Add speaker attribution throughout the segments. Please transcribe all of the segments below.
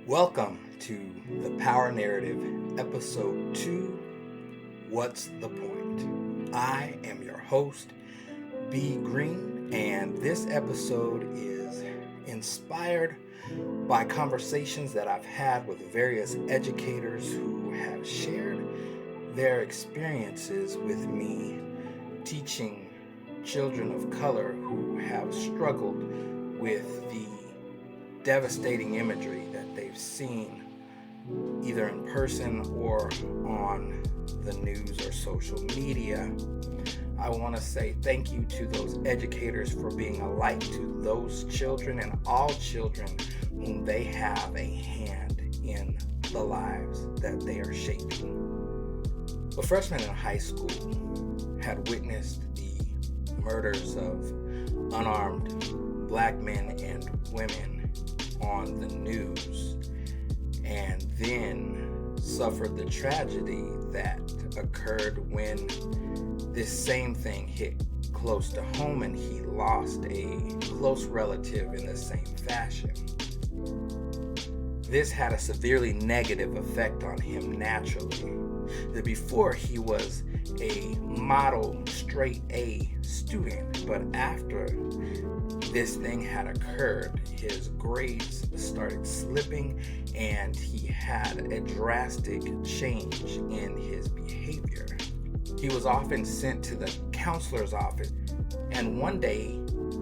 Speaker 1: Welcome to the Power Narrative, Episode 2, What's the Point? I am your host, B. Green, and this episode is inspired by conversations that I've had with various educators who have shared their experiences with me teaching children of color who have struggled with the devastating imagery that they've seen either in person or on the news or social media. I want to say thank you to those educators for being a light to those children and all children whom they have a hand in the lives that they are shaping. A freshman in high school had witnessed the murders of unarmed black men and women on the news, and then suffered the tragedy that occurred when this same thing hit close to home and he lost a close relative in the same fashion. This had a severely negative effect on him naturally. Before, he was a model straight A student, but after this thing had occurred, his grades started slipping and he had a drastic change in his behavior. He was often sent to the counselor's office, and one day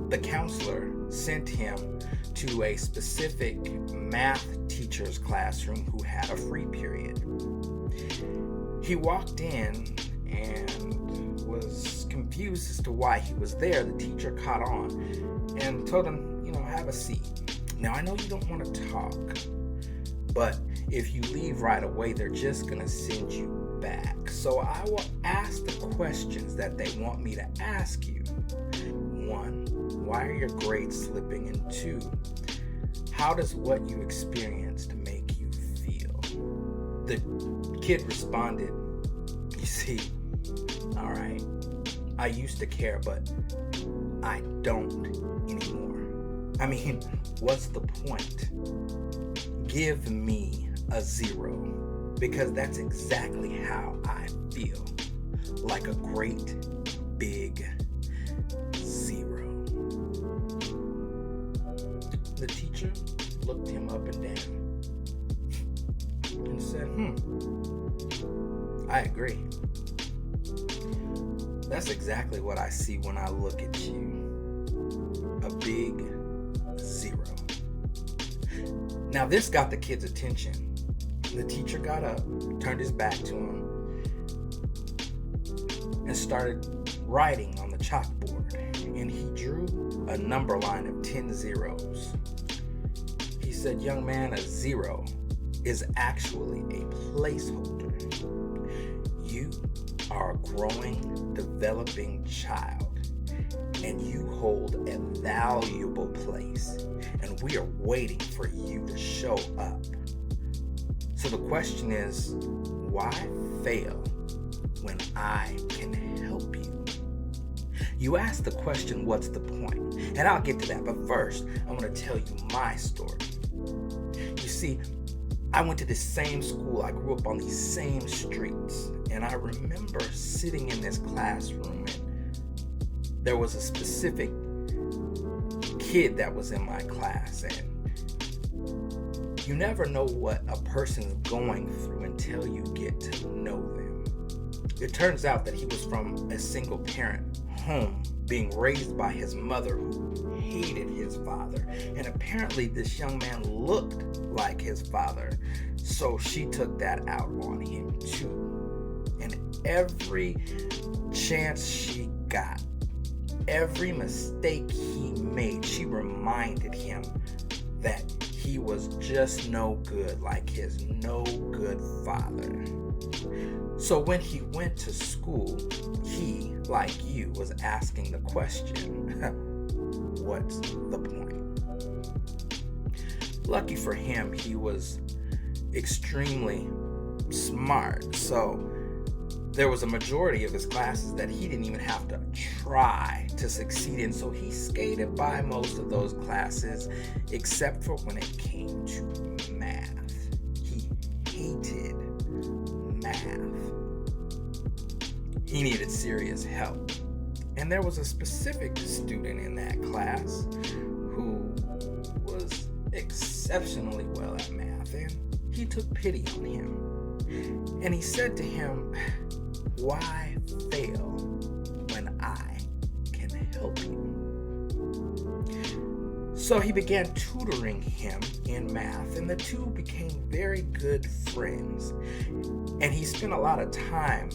Speaker 1: the counselor sent him to a specific math teacher's classroom who had a free period. He walked in and was confused as to why he was there. The teacher caught on and told him, have a seat. Now, I know you don't want to talk, but if you leave right away, they're just going to send you back. So I will ask the questions that they want me to ask you. 1, why are your grades slipping? And 2, how does what you experienced make you feel? The kid responded, you see, all right, I used to care, but I don't anymore. I mean, what's the point? Give me a 0, because that's exactly how I feel. Like a great big 0. The teacher looked him up and down and said, I agree. That's exactly what I see when I look at you. A big 0. Now this got the kid's attention. The teacher got up, turned his back to him, and started writing on the chalkboard. And he drew a number line of 10 zeros. He said, young man, a 0 is actually a placeholder. You are a growing, developing child, and you hold a valuable place, and we are waiting for you to show up. So the question is, why fail when I can help you? You ask the question, what's the point? And I'll get to that, but first, I'm going to tell you my story. You see, I went to the same school, I grew up on these same streets, and I remember sitting in this classroom, and there was a specific kid that was in my class, and you never know what a person's going through until you get to know them. It turns out that he was from a single parent home, being raised by his mother who hated his father, and apparently this young man looked like his father, so she took that out on him too. And every chance she got, every mistake he made, she reminded him that he was just no good, like his no good father. So when he went to school, he, like you, was asking the question, what's the point? Lucky for him, he was extremely smart, so there was a majority of his classes that he didn't even have to try to succeed in, so he skated by most of those classes except for when it came to math. hated math. He needed serious help. And there was a specific student in that class who was exceptionally well at math, and he took pity on him. And he said to him, "Why fail when I can help you?" So he began tutoring him in math, and the two became very good friends. And he spent a lot of time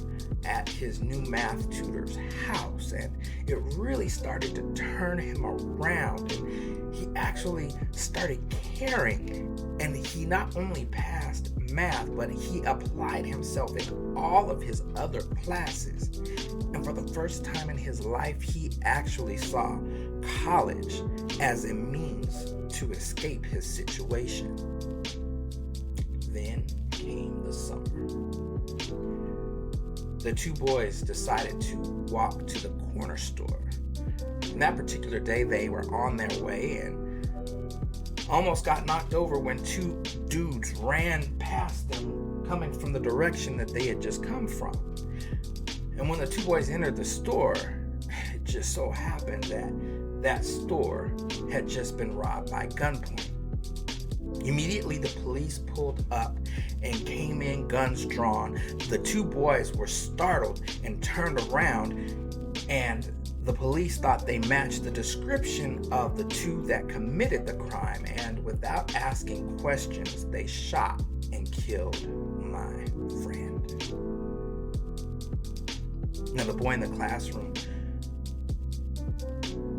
Speaker 1: at his new math tutor's house, and it really started to turn him around, and he actually started caring. And he not only passed math, but he applied himself in all of his other classes. And for the first time in his life, he actually saw college as a means to escape his situation. Then came the summer. The two boys decided to walk to the corner store. And that particular day, they were on their way and almost got knocked over when two dudes ran past them coming from the direction that they had just come from. And when the two boys entered the store, it just so happened that that store had just been robbed by gunpoint. Immediately, the police pulled up and came in, guns drawn. The two boys were startled and turned around, and the police thought they matched the description of the two that committed the crime, and without asking questions, they shot and killed my friend. Now, the boy in the classroom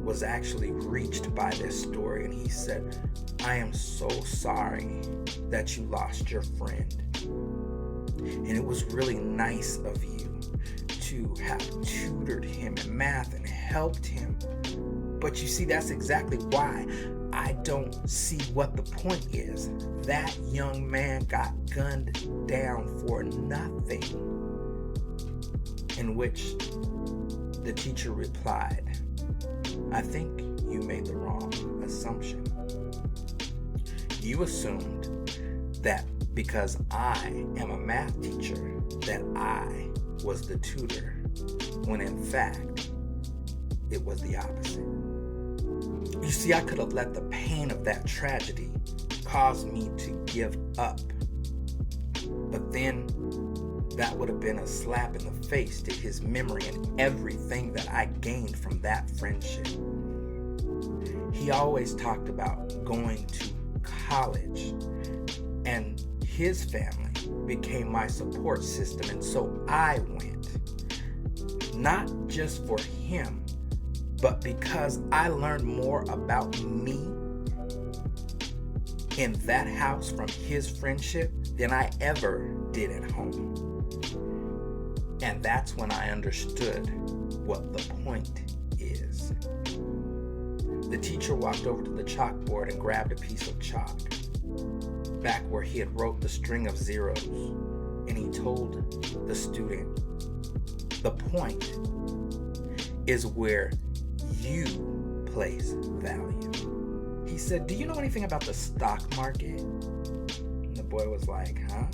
Speaker 1: was actually reached by this story, and he said, "I am so sorry that you lost your friend. And it was really nice of you to have tutored him in math and helped him. But you see, that's exactly why I don't see what the point is. That young man got gunned down for nothing." In which the teacher replied, "I think you made the wrong assumption. You assumed that because I am a math teacher, that I was the tutor, when in fact, it was the opposite. You see, I could have let the pain of that tragedy cause me to give up. But then that would have been a slap in the face to his memory and everything that I gained from that friendship. He always talked about going to college, and his family became my support system, and so I went. Not just for him, but because I learned more about me in that house from his friendship than I ever did at home. And that's when I understood what the point is." The teacher walked over to the chalkboard and grabbed a piece of chalk, back where he had wrote the string of zeros, and he told the student, "The point is where you place value." He said, "Do you know anything about the stock market?" And the boy was like, "Huh?"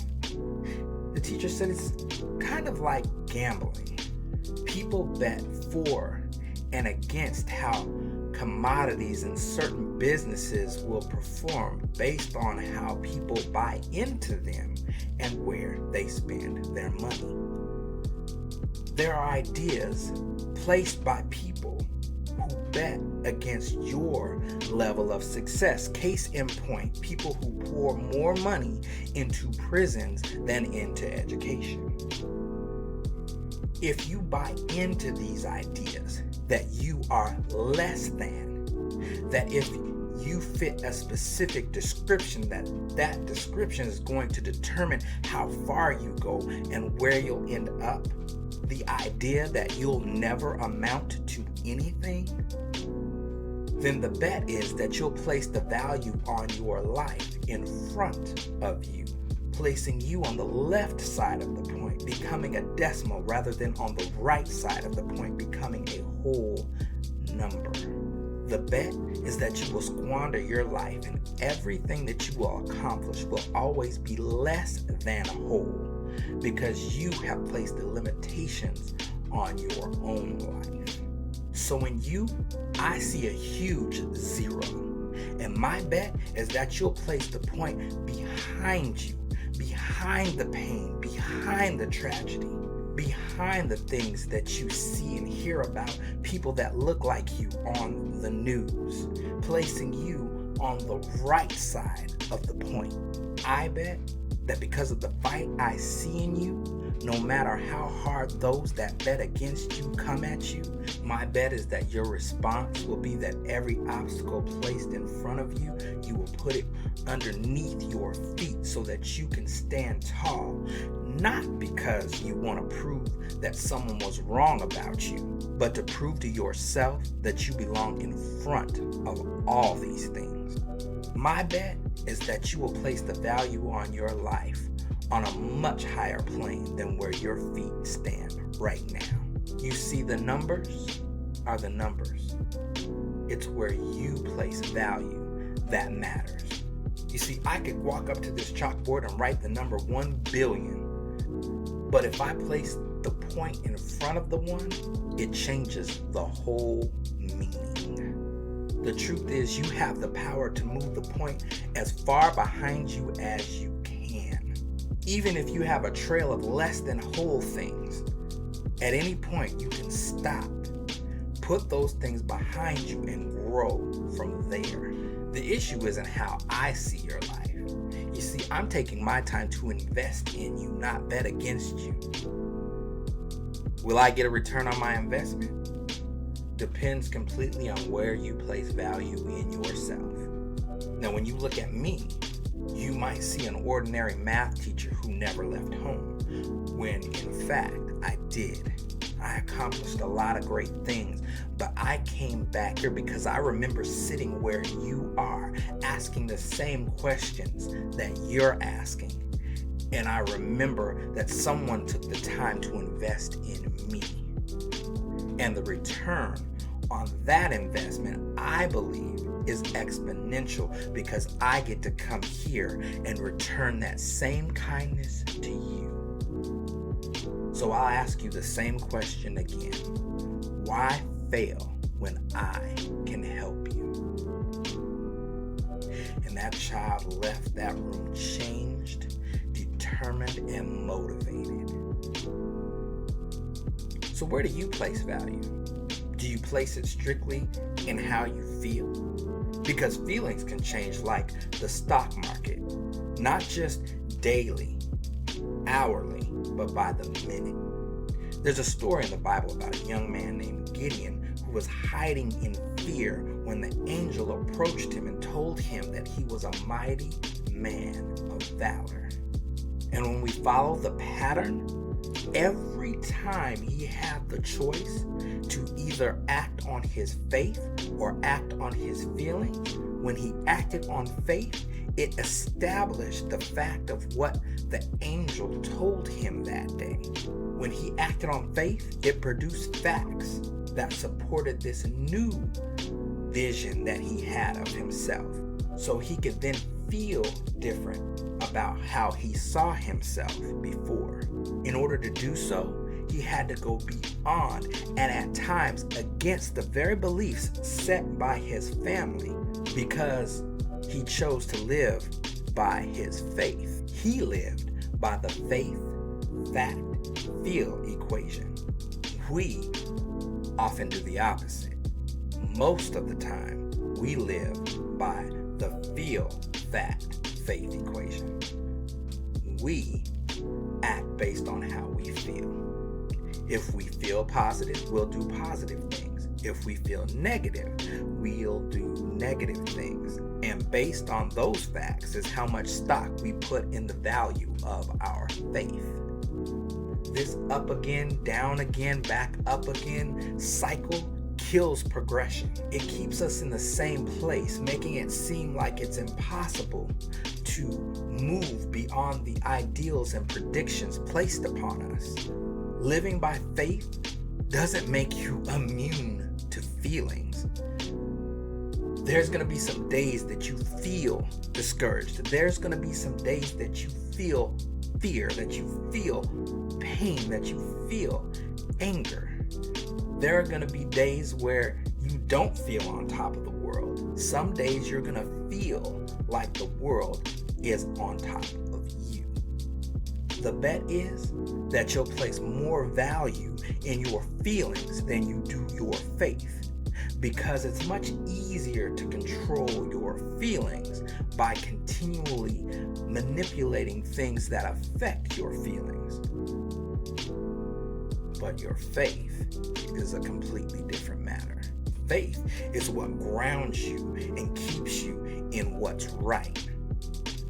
Speaker 1: The teacher said, "It's kind of like gambling. People bet for and against how commodities and certain businesses will perform based on how people buy into them and where they spend their money. There are ideas placed by people who bet against your level of success. Case in point, people who pour more money into prisons than into education. If you buy into these ideas that you are less than, that if you fit a specific description, that description is going to determine how far you go and where you'll end up, the idea that you'll never amount to anything, then the bet is that you'll place the value on your life in front of you, placing you on the left side of the point, becoming a decimal, rather than on the right side of the point, becoming a whole number. The bet is that you will squander your life, and everything that you will accomplish will always be less than whole because you have placed the limitations on your own life. So in you, I see a huge 0. And my bet is that you'll place the point behind you, behind the pain, behind the tragedy, behind the things that you see and hear about people that look like you on the news, placing you on the right side of the point. I bet that because of the fight I see in you, no matter how hard those that bet against you come at you, my bet is that your response will be that every obstacle placed in front of you, you will put it underneath your feet so that you can stand tall, not because you want to prove that someone was wrong about you, but to prove to yourself that you belong in front of all these things. My bet is that you will place the value on your life on a much higher plane than where your feet stand right now. You see, the numbers are the numbers. It's where you place value that matters. You see, I could walk up to this chalkboard and write the number 1 billion, but if I place the point in front of the 1, it changes the whole meaning. The truth is, you have the power to move the point as far behind you as you can. Even if you have a trail of less than whole things, at any point you can stop, put those things behind you, and grow from there. The issue isn't how I see your life. You see, I'm taking my time to invest in you, not bet against you. Will I get a return on my investment? Depends completely on where you place value in yourself. Now, when you look at me, you might see an ordinary math teacher who never left home, when in fact I did. I accomplished a lot of great things, but I came back here because I remember sitting where you are, asking the same questions that you're asking. And I remember that someone took the time to invest in me. And the return on that investment, I believe, is exponential because I get to come here and return that same kindness to you. So I'll ask you the same question again. Why fail when I can help you? And that child left that room changed, determined, and motivated. So where do you place value? Do you place it strictly in how you feel? Because feelings can change like the stock market, not just daily, hourly, but by the minute. There's a story in the Bible about a young man named Gideon who was hiding in fear when the angel approached him and told him that he was a mighty man of valor. And when we follow the pattern, every time he had the choice to either act on his faith or act on his feelings, when he acted on faith, it established the fact of what the angel told him that day. When he acted on faith, it produced facts that supported this new vision that he had of himself. So he could then feel different about how he saw himself before. In order to do so, he had to go beyond and at times against the very beliefs set by his family because he chose to live by his faith. He lived by the faith, fact, feel equation. We often do the opposite. Most of the time, we live by the feel, fact, faith equation. We act based on how we feel. If we feel positive, we'll do positive things. If we feel negative, we'll do negative things. And based on those facts is how much stock we put in the value of our faith. This up again, down again, back up again cycle kills progression. It keeps us in the same place, making it seem like it's impossible to move beyond the ideals and predictions placed upon us. Living by faith doesn't make you immune to feelings, There's going to be some days that you feel discouraged. There's going to be some days that you feel fear, that you feel pain, that you feel anger. There are going to be days where you don't feel on top of the world. Some days you're going to feel like the world is on top of you. The bet is that you'll place more value in your feelings than you do your faith, because it's much easier to control your feelings by continually manipulating things that affect your feelings. But your faith is a completely different matter. Faith is what grounds you and keeps you in what's right.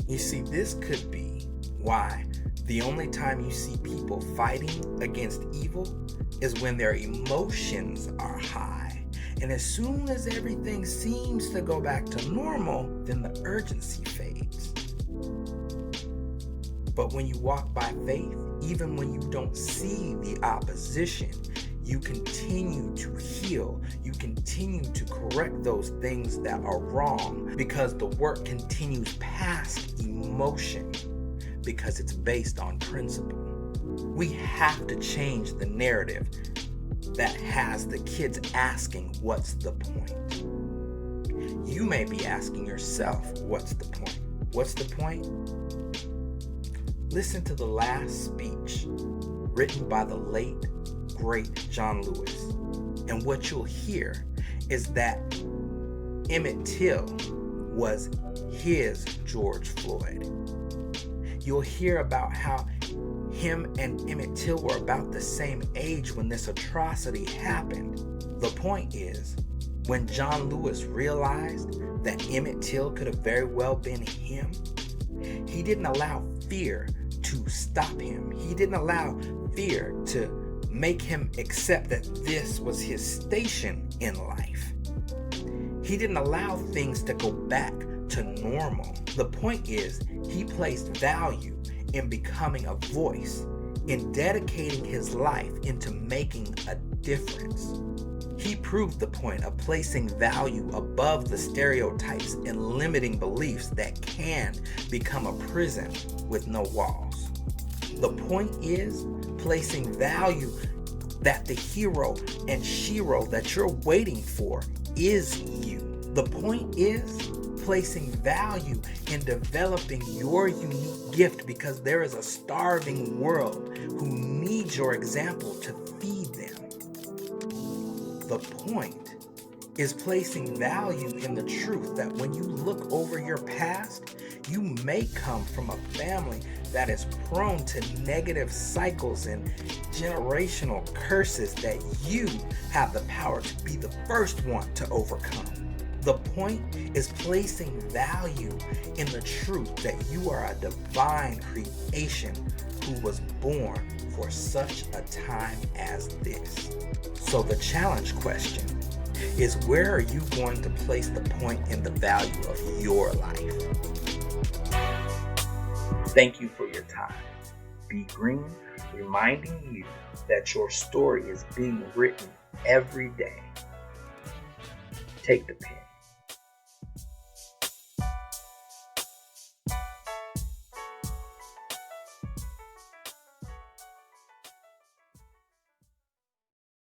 Speaker 1: You see, this could be why the only time you see people fighting against evil is when their emotions are high. And as soon as everything seems to go back to normal, then the urgency fades. But when you walk by faith, even when you don't see the opposition, you continue to heal. You continue to correct those things that are wrong, because the work continues past emotion, because it's based on principle. We have to change the narrative that has the kids asking, what's the point? You may be asking yourself, what's the point? What's the point? Listen to the last speech written by the late, great John Lewis. And what you'll hear is that Emmett Till was his George Floyd. You'll hear about how him and Emmett Till were about the same age when this atrocity happened. The point is, when John Lewis realized that Emmett Till could have very well been him, he didn't allow fear to stop him. He didn't allow fear to make him accept that this was his station in life. He didn't allow things to go back to normal. The point is, he placed value in becoming a voice, in dedicating his life into making a difference. He proved the point of placing value above the stereotypes and limiting beliefs that can become a prison with no walls. The point is placing value that the hero and shero that you're waiting for is you. The point is placing value in developing your unique gift, because there is a starving world who needs your example to feed them. The point is placing value in the truth that when you look over your past, you may come from a family that is prone to negative cycles and generational curses that you have the power to be the first one to overcome. The point is placing value in the truth that you are a divine creation who was born for such a time as this. So the challenge question is, where are you going to place the point in the value of your life? Thank you for your time. Be Green, reminding you that your story is being written every day. Take the pen.